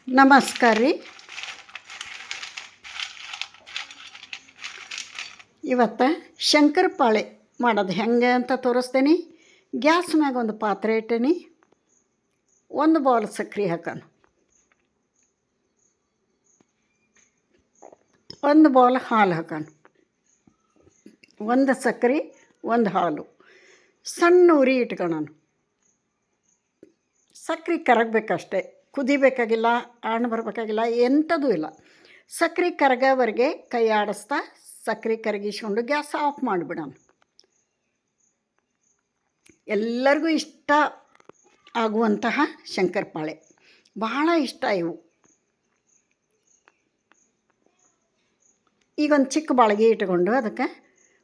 ನಮಸ್ಕಾರ ರೀ. ಇವತ್ತು ಶಂಕರಪಾಳೆ ಮಾಡೋದು ಹೆಂಗೆ ಅಂತ ತೋರಿಸ್ತೇನೆ. ಗ್ಯಾಸ್ ಮ್ಯಾಗ ಒಂದು ಪಾತ್ರೆ ಇಟ್ಟೇನಿ. ಒಂದು ಬೌಲ್ ಸಕ್ಕರೆ ಹಾಕೋಣ, ಒಂದು ಬೌಲ್ ಹಾಲು ಹಾಕೋಣ, ಒಂದು ಸಕ್ಕರೆ ಒಂದು ಹಾಲು, ಸಣ್ಣ ಉರಿ ಇಟ್ಕೊಳ್ಳೋಣ. ಸಕ್ಕರೆ ಕರಗಬೇಕಷ್ಟೆ, ಕುದಿಬೇಕಾಗಿಲ್ಲ, ಹಣ್ಣು ಬರಬೇಕಾಗಿಲ್ಲ, ಎಂಥದೂ ಇಲ್ಲ. ಸಕ್ಕರೆ ಕರಗೋವರೆಗೆ ಕೈ ಆಡಿಸ್ತಾ ಸಕ್ಕರೆ ಕರಗಿಸ್ಕೊಂಡು ಗ್ಯಾಸ್ ಆಫ್ ಮಾಡಿಬಿಡೋಣ. ಎಲ್ಲರಿಗೂ ಇಷ್ಟ ಆಗುವಂತಹ ಶಂಕರಪಾಳೆ, ಬಹಳ ಇಷ್ಟ ಇವು. ಈಗ ಒಂದು ಚಿಕ್ಕ ಬಾಳಿಗೆ ಇಟ್ಕೊಂಡು ಅದಕ್ಕೆ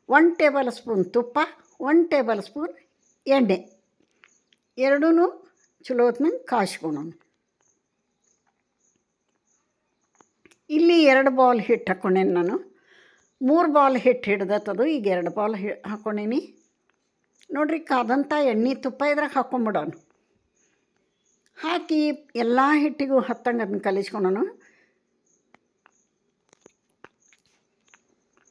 1 ಟೇಬಲ್ ಸ್ಪೂನ್ ತುಪ್ಪ, 1 ಟೇಬಲ್ ಸ್ಪೂನ್ ಎಣ್ಣೆ, ಎರಡೂ ಚಲೋ ಹೊತ್ನಂಗೆ ಕಾಯಿಸ್ಕೊಳ್ಳೋಣ. ಇಲ್ಲಿ 2 ಬೌಲ್ ಹಿಟ್ಟು ಹಾಕ್ಕೊಂಡೇನಿ ನಾನು. 3 ಬೌಲ್ ಹಿಟ್ಟು ಹಿಡ್ದತ್ತದು. ಈಗ 2 ಬೌಲ್ ಹಾಕ್ಕೊಂಡೀನಿ ನೋಡಿರಿ. ಕಾದಂಥ ಎಣ್ಣೆ ತುಪ್ಪ ಇದ್ರಾಗ ಹಾಕ್ಕೊಂಬಿಡೋಣ. ಹಾಕಿ ಎಲ್ಲ ಹಿಟ್ಟಿಗೂ ಹತ್ತಂಗೆ ಅದನ್ನ ಕಲಿಸ್ಕೊಂಡನು.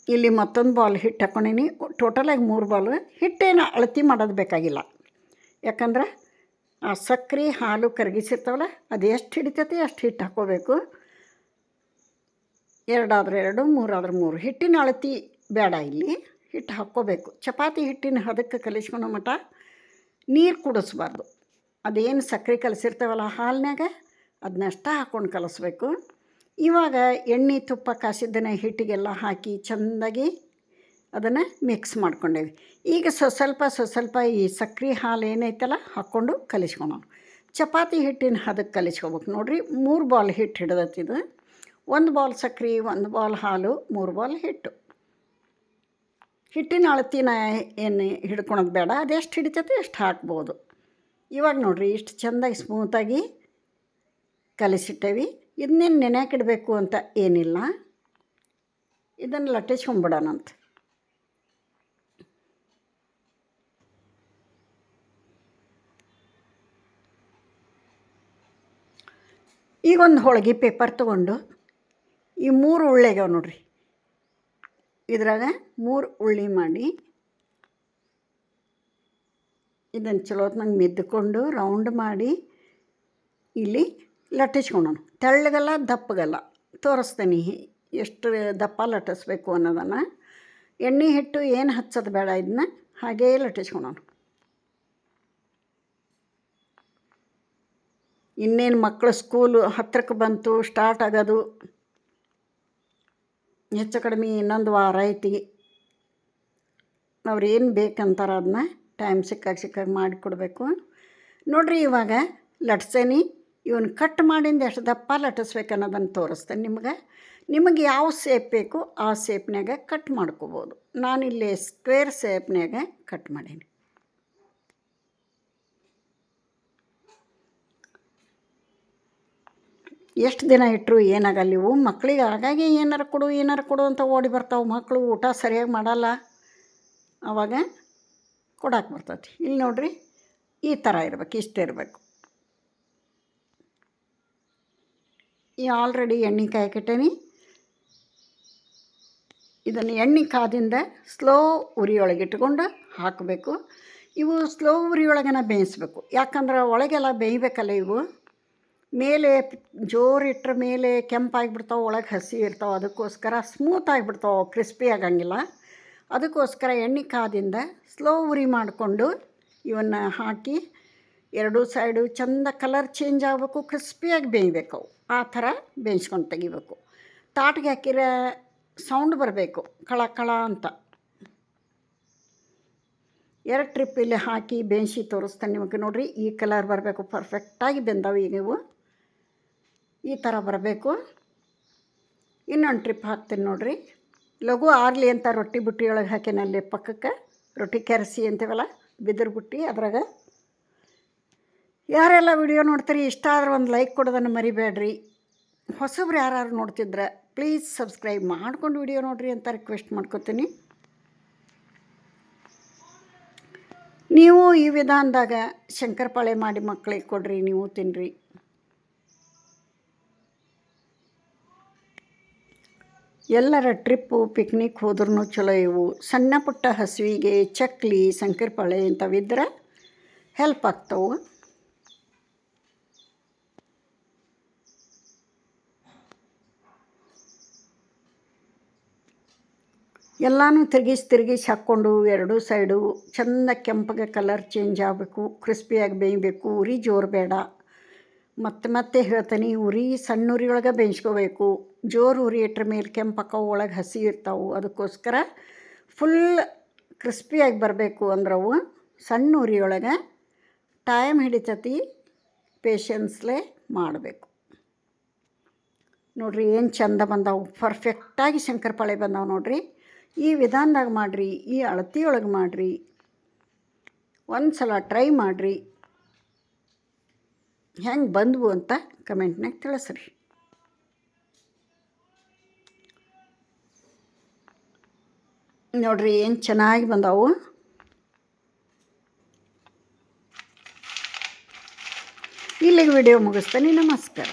ಇಲ್ಲಿ ಮತ್ತೊಂದು ಬೌಲ್ ಹಿಟ್ಟು ಹಾಕ್ಕೊಂಡೀನಿ. ಟೋಟಲಾಗಿ 3 ಬೌಲ್. ಹಿಟ್ಟೇನು ಅಳತಿ ಮಾಡೋದು ಬೇಕಾಗಿಲ್ಲ, ಯಾಕಂದ್ರೆ ಆ ಸಕ್ಕರೆ ಹಾಲು ಕರಗಿಸಿರ್ತಾವಲ್ಲ, ಅದು ಎಷ್ಟು ಹಿಡಿತೈತಿ ಅಷ್ಟು ಹಿಟ್ಟು ಹಾಕ್ಕೋಬೇಕು. 2 ಆದ್ರೆ 2, 3 ಆದ್ರೆ 3. ಹಿಟ್ಟಿನ ಅಳತಿ ಬೇಡ, ಇಲ್ಲಿ ಹಿಟ್ಟು ಹಾಕ್ಕೋಬೇಕು. ಚಪಾತಿ ಹಿಟ್ಟಿನ ಹದಕ್ಕೆ ಕಲಿಸ್ಕೊಳೋ ಮಟ್ಟ ನೀರು ಕುಡಿಸ್ಬಾರ್ದು. ಅದೇನು ಸಕ್ಕರೆ ಕಲಸಿರ್ತಾವಲ್ಲ ಹಾಲಿನಾಗ, ಅದನ್ನಷ್ಟ ಹಾಕ್ಕೊಂಡು ಕಲಿಸ್ಬೇಕು. ಇವಾಗ ಎಣ್ಣೆ ತುಪ್ಪ ಕಾಸಿದ್ದನ್ನು ಹಿಟ್ಟಿಗೆಲ್ಲ ಹಾಕಿ ಚೆಂದಾಗಿ ಅದನ್ನು ಮಿಕ್ಸ್ ಮಾಡ್ಕೊಂಡೇವಿ. ಈಗ ಸ್ವಲ್ಪ ಈ ಸಕ್ಕರೆ ಹಾಲು ಏನೈತಲ್ಲ ಹಾಕ್ಕೊಂಡು ಕಲಿಸ್ಕೊಳೋಣ. ಚಪಾತಿ ಹಿಟ್ಟಿನ ಹದಕ್ಕೆ ಕಲಿಸ್ಕೋಬೇಕು ನೋಡಿರಿ. 3 ಬೌಲ್ ಹಿಟ್ಟು ಹಿಡ್ದತ್ತಿದು. 1 ಬೌಲ್ ಸಕ್ಕರೆ, 1 ಬೌಲ್ ಹಾಲು, 3 ಬೌಲ್ ಹಿಟ್ಟು. ಹಿಟ್ಟಿನ ಅಳತಿನ ಏನು ಹಿಡ್ಕೊಳೋದು ಬೇಡ, ಅದೆಷ್ಟು ಹಿಡಿತೈತೆ ಎಷ್ಟು ಹಾಕ್ಬೋದು. ಇವಾಗ ನೋಡಿರಿ ಇಷ್ಟು ಚೆಂದಾಗಿ ಸ್ಮೂತಾಗಿ ಕಲಿಸಿಟ್ಟೇವಿ. ಇದನ್ನೇನು ನೆನೆಯಾಕಿಡಬೇಕು ಅಂತ ಏನಿಲ್ಲ, ಇದನ್ನು ಲಟ್ಟಿಸ್ಕೊಂಬಿಡೋಣಂತ. ಈಗ ಒಂದು ಹೋಳಿಗೆ ಪೇಪರ್ ತೊಗೊಂಡು ಈ 3 ಉಳ್ಳೆಗ್ಯಾವ ನೋಡಿರಿ, ಇದ್ರಾಗ 3 ಉಳ್ಳಿ ಮಾಡಿ ಇದನ್ನು ಚಲೋತ್ನಂಗೆ ಮೆದ್ದುಕೊಂಡು ರೌಂಡ್ ಮಾಡಿ ಇಲ್ಲಿ ಲಟ್ಟಿಸ್ಕೊಳ್ಳೋಣ. ತೆಳ್ಳಗಲ್ಲ ದಪ್ಪಗಲ್ಲ, ತೋರಿಸ್ತೇನೆ ಎಷ್ಟು ದಪ್ಪ ಲಟ್ಟಿಸ್ಬೇಕು ಅನ್ನೋದನ್ನು. ಎಣ್ಣೆ ಹಿಟ್ಟು ಏನು ಹಚ್ಚೋದು ಬೇಡ, ಇದನ್ನ ಹಾಗೇ ಲಟ್ಟಿಸ್ಕೊಳ್ಳೋಣ. ಇನ್ನೇನು ಮಕ್ಕಳು ಸ್ಕೂಲು ಹತ್ರಕ್ಕೆ ಬಂತು, ಸ್ಟಾರ್ಟ್ ಆಗೋದು. ಹೆಚ್ಚು ಕಡಿಮೆ ಇನ್ನೊಂದು ವಾರ ಐತಿ. ಅವ್ರು ಏನು ಬೇಕಂತಾರೆ ಅದನ್ನ ಟೈಮ್ ಸಿಕ್ಕಾಗ ಮಾಡಿಕೊಡ್ಬೇಕು ನೋಡಿರಿ. ಇವಾಗ ಲಟ್ಸೇನಿ. ಇವನು ಕಟ್ ಮಾಡಿಂದ ಎಷ್ಟು ದಪ್ಪ ಲಟ್ಟಿಸ್ಬೇಕು ಅನ್ನೋದನ್ನು ತೋರಿಸ್ತೇನೆ ನಿಮಗೆ ಯಾವ ಶೇಪ್ ಬೇಕು ಆ ಶೇಪ್ನಾಗ ಕಟ್ ಮಾಡ್ಕೋಬೋದು. ನಾನಿಲ್ಲಿ ಸ್ಕ್ವೇರ್ ಶೇಪ್ನಾಗ ಕಟ್ ಮಾಡೀನಿ. ಎಷ್ಟು ದಿನ ಇಟ್ಟರು ಏನಾಗಲ್ಲ. ಇವು ಮಕ್ಕಳಿಗೆ ಹಾಗಾಗಿ ಏನಾರು ಕೊಡು ಅಂತ ಓಡಿ ಬರ್ತಾವೆ ಮಕ್ಕಳು. ಊಟ ಸರಿಯಾಗಿ ಮಾಡಲ್ಲ, ಆವಾಗ ಕೊಡಕ್ಕೆ ಬರ್ತೈತಿ. ಇಲ್ಲಿ ನೋಡಿರಿ ಈ ಥರ ಇರಬೇಕು, ಇಷ್ಟೇ ಇರಬೇಕು. ಈ ಆಲ್ರೆಡಿ ಎಣ್ಣೆ ಕಾಯಕ್ಕಿಟ್ಟೇನಿ. ಇದನ್ನು ಎಣ್ಣೆ ಕಾದಿಂದ ಸ್ಲೋ ಉರಿಯೊಳಗೆ ಇಟ್ಕೊಂಡು ಹಾಕಬೇಕು. ಇವು ಸ್ಲೋ ಉರಿಯೊಳಗನ ಬೇಯಿಸ್ಬೇಕು, ಯಾಕಂದ್ರೆ ಒಳಗೆಲ್ಲ ಬೇಯಬೇಕಲ್ಲ. ಇವು ಮೇಲೆ ಜೋರಿಟ್ರ ಮೇಲೆ ಕೆಂಪಾಗಿಬಿಡ್ತಾವೆ, ಒಳಗೆ ಹಸಿ ಇರ್ತಾವೆ. ಅದಕ್ಕೋಸ್ಕರ ಸ್ಮೂತ್ ಆಗಿಬಿಡ್ತಾವೆ, ಕ್ರಿಸ್ಪಿ ಆಗಂಗಿಲ್ಲ. ಅದಕ್ಕೋಸ್ಕರ ಎಣ್ಣೆ ಕಾದಿಂದ ಸ್ಲೋ ಉರಿ ಮಾಡಿಕೊಂಡು ಇವನ್ನು ಹಾಕಿ 2 ಸೈಡು ಚೆಂದ ಕಲರ್ ಚೇಂಜ್ ಆಗಬೇಕು, ಕ್ರಿಸ್ಪಿಯಾಗಿ ಬೇಯಬೇಕು. ಆ ಥರ ಬೇಯಿಸ್ಕೊಂಡು ತೆಗಿಬೇಕು. ತಾಟಿಗೆ ಹಾಕಿರೋ ಸೌಂಡ್ ಬರಬೇಕು, ಕಳ ಅಂತ. 2 ಟ್ರಿಪ್ ಇಲ್ಲಿ ಹಾಕಿ ಬೇಯಿಸಿ ತೋರಿಸ್ತೇನೆ ನಿಮಗೆ. ನೋಡಿರಿ ಈ ಕಲರ್ ಬರಬೇಕು, ಪರ್ಫೆಕ್ಟಾಗಿ ಬೆಂದವು. ಈಗ ಇವು ಈ ಥರ ಬರಬೇಕು. ಇನ್ನೊಂದು ಟ್ರಿಪ್ ಹಾಕ್ತೀನಿ ನೋಡಿರಿ. ಲಘು ಆರ್ಲಿ ಅಂತ ರೊಟ್ಟಿ ಬುಟ್ಟಿಯೊಳಗೆ ಹಾಕಿನಲ್ಲಿ ಪಕ್ಕಕ್ಕೆ ರೊಟ್ಟಿ ಕೆರಸಿ ಅಂತೀವಲ್ಲ, ಬಿದಿರು ಬುಟ್ಟಿ. ಅದ್ರಾಗ ಯಾರೆಲ್ಲ ವಿಡಿಯೋ ನೋಡ್ತೀರಿ ಇಷ್ಟ ಆದ್ರೆ ಒಂದು ಲೈಕ್ ಕೊಡೋದನ್ನು ಮರಿಬೇಡ್ರಿ. ಹೊಸಬ್ರು ಯಾರು ನೋಡ್ತಿದ್ರೆ ಪ್ಲೀಸ್ ಸಬ್ಸ್ಕ್ರೈಬ್ ಮಾಡ್ಕೊಂಡು ವಿಡಿಯೋ ನೋಡಿರಿ ಅಂತ ರಿಕ್ವೆಸ್ಟ್ ಮಾಡ್ಕೊತೀನಿ. ನೀವು ಈ ವಿಧಾನದಾಗ ಶಂಕರಪಾಳೆ ಮಾಡಿ ಮಕ್ಕಳಿಗೆ ಕೊಡ್ರಿ, ನೀವು ತಿನ್ನಿರಿ. ಎಲ್ಲರ ಟ್ರಿಪ್ಪು ಪಿಕ್ನಿಕ್ ಹೋದ್ರೂ ಚಲೋ ಇವು. ಸಣ್ಣ ಪುಟ್ಟ ಹಸುವಿಗೆ ಚಕ್ಲಿ ಶಂಕರಪಾಳೆ ಇಂಥವಿದ್ರೆ ಹೆಲ್ಪ್ ಆಗ್ತವೆ. ಎಲ್ಲನೂ ತಿರುಗಿಸಿ ಹಾಕ್ಕೊಂಡು ಎರಡೂ ಸೈಡು ಚೆಂದ ಕೆಂಪಗೆ ಕಲರ್ ಚೇಂಜ್ ಆಗಬೇಕು, ಕ್ರಿಸ್ಪಿಯಾಗಿ ಬೇಯಬೇಕು. ಉರಿ ಜೋರು ಬೇಡ. ಮತ್ತೆ ಹೇಳ್ತೀನಿ, ಉರಿ ಸಣ್ಣ ಉರಿ ಒಳಗೆ ಬೇಯಿಸ್ಕೋಬೇಕು. ಜೋರು ಉರಿ ಇಟ್ರ ಮೇಲೆ ಕೆಂಪಕ್ಕವು ಒಳಗೆ ಹಸಿ ಇರ್ತಾವೆ. ಅದಕ್ಕೋಸ್ಕರ ಫುಲ್ ಕ್ರಿಸ್ಪಿಯಾಗಿ ಬರಬೇಕು ಅಂದ್ರವು ಸಣ್ಣ ಉರಿಯೊಳಗೆ ಟೈಮ್ ಹಿಡಿತತಿ, ಪೇಷನ್ಸ್ಲೇ ಮಾಡಬೇಕು. ನೋಡಿರಿ ಏನು ಚಂದ ಬಂದಾವು, ಪರ್ಫೆಕ್ಟಾಗಿ ಶಂಕರಪಾಳೆ ಬಂದಾವೆ ನೋಡಿರಿ. ಈ ವಿಧಾನದಾಗ ಮಾಡಿರಿ, ಈ ಅಳತೆಯೊಳಗೆ ಮಾಡಿರಿ, ಒಂದು ಸಲ ಟ್ರೈ ಮಾಡಿರಿ. ಹೆಂಗೆ ಬಂದವು ಅಂತ ಕಮೆಂಟ್ನಾಗ ತಿಳಿಸ್ರಿ. ನೋಡಿರಿ ಏನು ಚೆನ್ನಾಗಿ ಬಂದಾವು. ಇಲ್ಲಿಗೆ ವಿಡಿಯೋ ಮುಗಿಸ್ತೀನಿ. ನಮಸ್ಕಾರ.